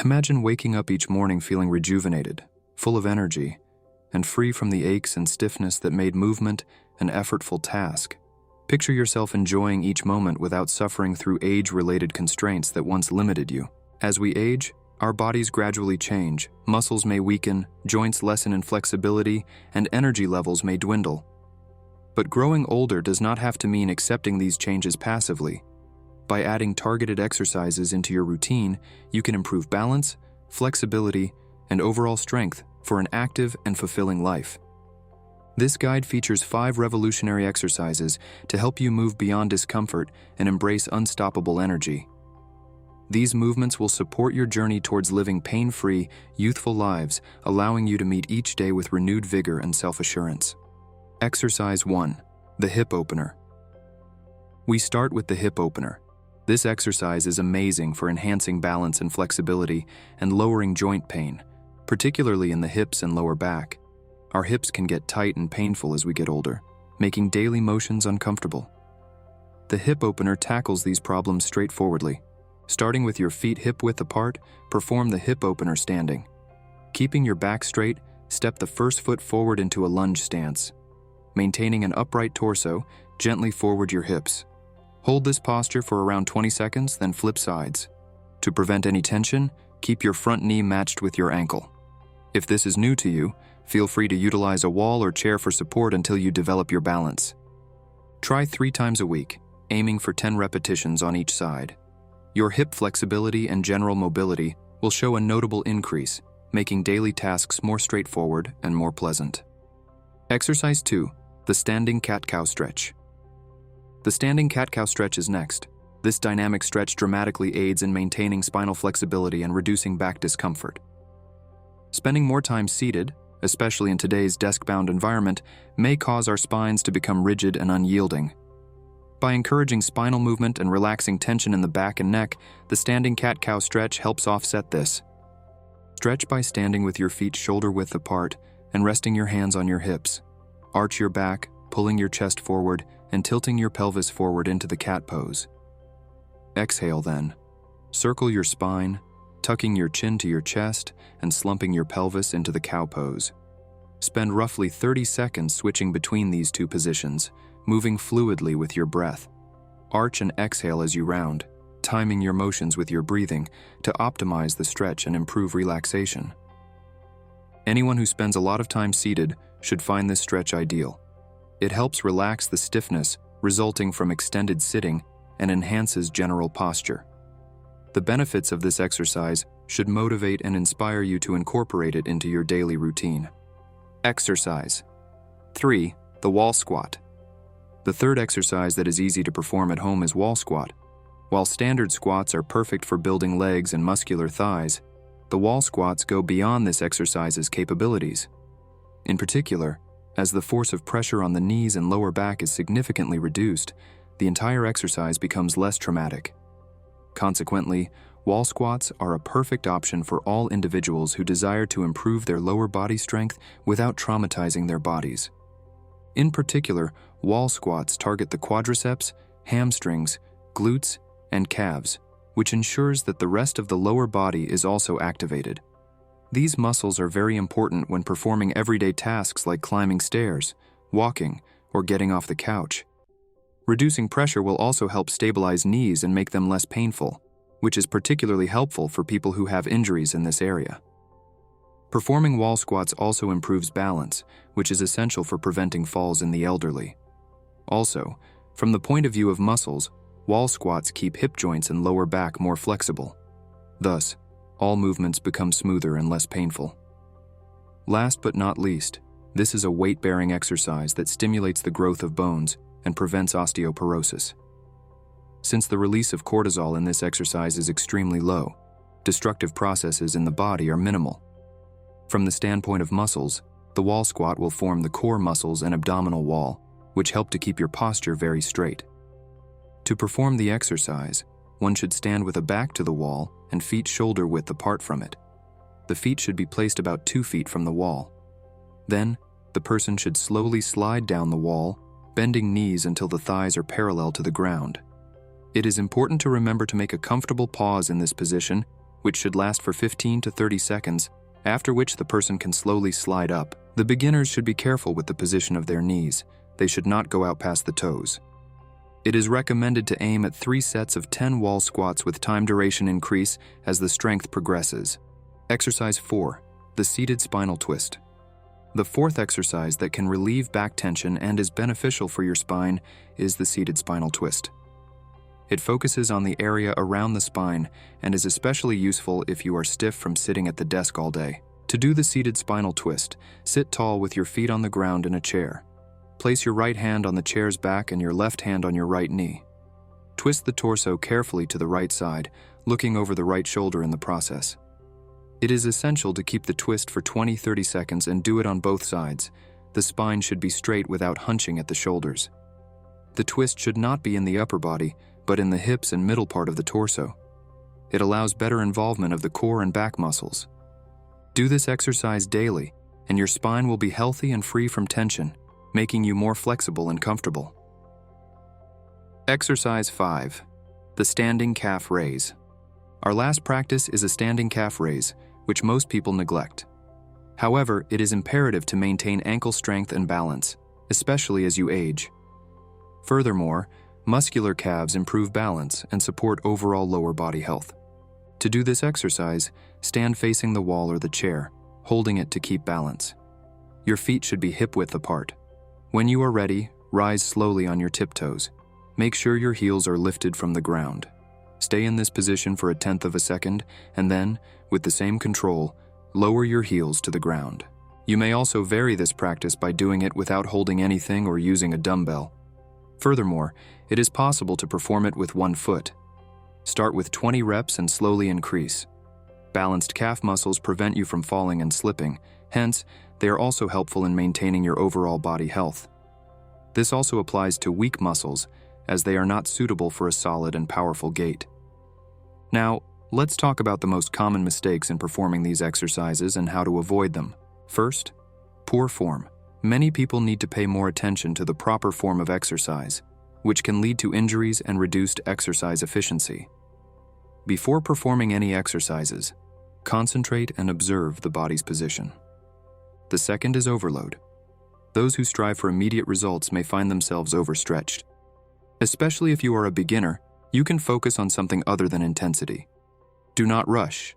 Imagine waking up each morning feeling rejuvenated, full of energy, and free from the aches and stiffness that made movement an effortful task. Picture yourself enjoying each moment without suffering through age-related constraints that once limited you. As we age, our bodies gradually change, muscles may weaken, joints lessen in flexibility, and energy levels may dwindle. But growing older does not have to mean accepting these changes passively. By adding targeted exercises into your routine, you can improve balance, flexibility, and overall strength for an active and fulfilling life. This guide features 5 revolutionary exercises to help you move beyond discomfort and embrace unstoppable energy. These movements will support your journey towards living pain-free, youthful lives, allowing you to meet each day with renewed vigor and self-assurance. Exercise 1. The hip opener. We start with the hip opener. This exercise is amazing for enhancing balance and flexibility and lowering joint pain, particularly in the hips and lower back. Our hips can get tight and painful as we get older, making daily motions uncomfortable. The hip opener tackles these problems straightforwardly. Starting with your feet hip-width apart, perform the hip opener standing. Keeping your back straight, step the first foot forward into a lunge stance. Maintaining an upright torso, gently forward your hips. Hold this posture for around 20 seconds, then flip sides. To prevent any tension, keep your front knee matched with your ankle. If this is new to you, feel free to utilize a wall or chair for support until you develop your balance. Try 3 times a week, aiming for 10 repetitions on each side. Your hip flexibility and general mobility will show a notable increase, making daily tasks more straightforward and more pleasant. Exercise 2. The standing cat-cow stretch. The standing cat-cow stretch is next. This dynamic stretch dramatically aids in maintaining spinal flexibility and reducing back discomfort. Spending more time seated, especially in today's desk-bound environment, may cause our spines to become rigid and unyielding. By encouraging spinal movement and relaxing tension in the back and neck, the standing cat-cow stretch helps offset this. Stretch by standing with your feet shoulder-width apart and resting your hands on your hips. Arch your back, pulling your chest forward, and tilting your pelvis forward into the cat pose. Exhale then. Circle your spine, tucking your chin to your chest and slumping your pelvis into the cow pose. Spend roughly 30 seconds switching between these two positions, moving fluidly with your breath. Arch and exhale as you round, timing your motions with your breathing to optimize the stretch and improve relaxation. Anyone who spends a lot of time seated should find this stretch ideal. It helps relax the stiffness resulting from extended sitting and enhances general posture. The benefits of this exercise should motivate and inspire you to incorporate it into your daily routine. Exercise 3. The wall squat. The third exercise that is easy to perform at home is wall squat. While standard squats are perfect for building legs and muscular thighs, the wall squats go beyond this exercise's capabilities. In particular, as the force of pressure on the knees and lower back is significantly reduced, the entire exercise becomes less traumatic. Consequently, wall squats are a perfect option for all individuals who desire to improve their lower body strength without traumatizing their bodies. In particular, wall squats target the quadriceps, hamstrings, glutes, and calves, which ensures that the rest of the lower body is also activated. These muscles are very important when performing everyday tasks like climbing stairs, walking, or getting off the couch. Reducing pressure will also help stabilize knees and make them less painful, which is particularly helpful for people who have injuries in this area. Performing wall squats also improves balance, which is essential for preventing falls in the elderly. Also, from the point of view of muscles, wall squats keep hip joints and lower back more flexible. Thus, all movements become smoother and less painful. Last but not least, this is a weight-bearing exercise that stimulates the growth of bones and prevents osteoporosis. Since the release of cortisol in this exercise is extremely low, destructive processes in the body are minimal. From the standpoint of muscles, the wall squat will form the core muscles and abdominal wall, which help to keep your posture very straight. To perform the exercise, one should stand with a back to the wall and feet shoulder-width apart from it. The feet should be placed about 2 feet from the wall. Then, the person should slowly slide down the wall, bending knees until the thighs are parallel to the ground. It is important to remember to make a comfortable pause in this position which should last for 15 to 30 seconds, after which the person can slowly slide up. The beginners should be careful with the position of their knees. They should not go out past the toes. It is recommended to aim at 3 sets of 10 wall squats with time duration increase as the strength progresses. Exercise 4. The seated spinal twist. The fourth exercise that can relieve back tension and is beneficial for your spine is the seated spinal twist. It focuses on the area around the spine and is especially useful if you are stiff from sitting at the desk all day. To do the seated spinal twist, sit tall with your feet on the ground in a chair. Place your right hand on the chair's back and your left hand on your right knee. Twist the torso carefully to the right side, looking over the right shoulder in the process. It is essential to keep the twist for 20-30 seconds and do it on both sides. The spine should be straight without hunching at the shoulders. The twist should not be in the upper body, but in the hips and middle part of the torso. It allows better involvement of the core and back muscles. Do this exercise daily, and your spine will be healthy and free from tension, making you more flexible and comfortable. Exercise 5. The standing calf raise. Our last practice is a standing calf raise, which most people neglect. However, it is imperative to maintain ankle strength and balance, especially as you age. Furthermore, muscular calves improve balance and support overall lower body health. To do this exercise, stand facing the wall or the chair, holding it to keep balance. Your feet should be hip-width apart. When you are ready, rise slowly on your tiptoes. Make sure your heels are lifted from the ground. Stay in this position for 1/10 of a second, and then, with the same control, lower your heels to the ground. You may also vary this practice by doing it without holding anything or using a dumbbell. Furthermore, it is possible to perform it with 1 foot. Start with 20 reps and slowly increase. Balanced calf muscles prevent you from falling and slipping, hence, they are also helpful in maintaining your overall body health. This also applies to weak muscles, as they are not suitable for a solid and powerful gait. Now, let's talk about the most common mistakes in performing these exercises and how to avoid them. First, poor form. Many people need to pay more attention to the proper form of exercise, which can lead to injuries and reduced exercise efficiency. Before performing any exercises, concentrate and observe the body's position. The second is overload. Those who strive for immediate results may find themselves overstretched. Especially if you are a beginner, you can focus on something other than intensity. Do not rush.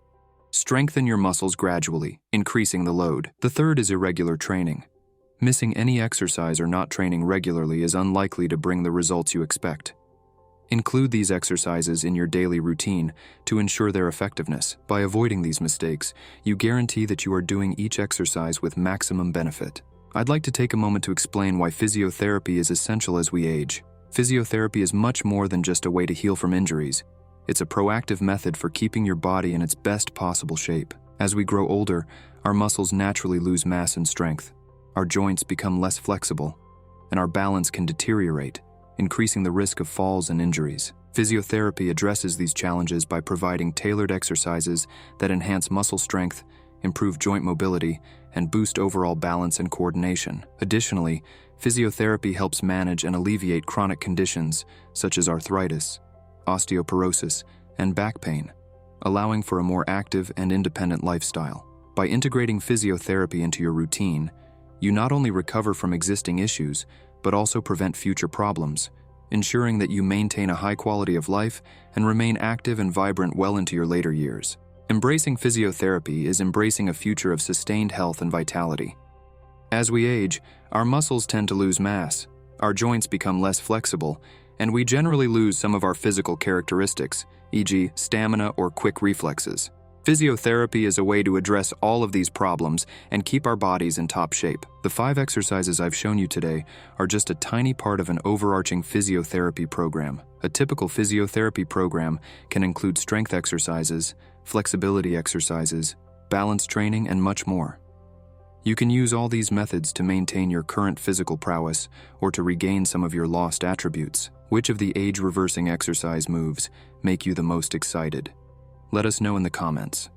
Strengthen your muscles gradually, increasing the load. The third is irregular training. Missing any exercise or not training regularly is unlikely to bring the results you expect. Include these exercises in your daily routine to ensure their effectiveness. By avoiding these mistakes, you guarantee that you are doing each exercise with maximum benefit. I'd like to take a moment to explain why physiotherapy is essential as we age. Physiotherapy is much more than just a way to heal from injuries. It's a proactive method for keeping your body in its best possible shape. As we grow older, our muscles naturally lose mass and strength. Our joints become less flexible, and our balance can deteriorate, increasing the risk of falls and injuries. Physiotherapy addresses these challenges by providing tailored exercises that enhance muscle strength, improve joint mobility, and boost overall balance and coordination. Additionally, physiotherapy helps manage and alleviate chronic conditions such as arthritis, osteoporosis, and back pain, allowing for a more active and independent lifestyle. By integrating physiotherapy into your routine, you not only recover from existing issues, but also prevent future problems, ensuring that you maintain a high quality of life and remain active and vibrant well into your later years. Embracing physiotherapy is embracing a future of sustained health and vitality. As we age, our muscles tend to lose mass, our joints become less flexible, and we generally lose some of our physical characteristics, e.g., stamina or quick reflexes. Physiotherapy is a way to address all of these problems and keep our bodies in top shape. The 5 exercises I've shown you today are just a tiny part of an overarching physiotherapy program. A typical physiotherapy program can include strength exercises, flexibility exercises, balance training, and much more. You can use all these methods to maintain your current physical prowess or to regain some of your lost attributes. Which of the age-reversing exercise moves make you the most excited? Let us know in the comments.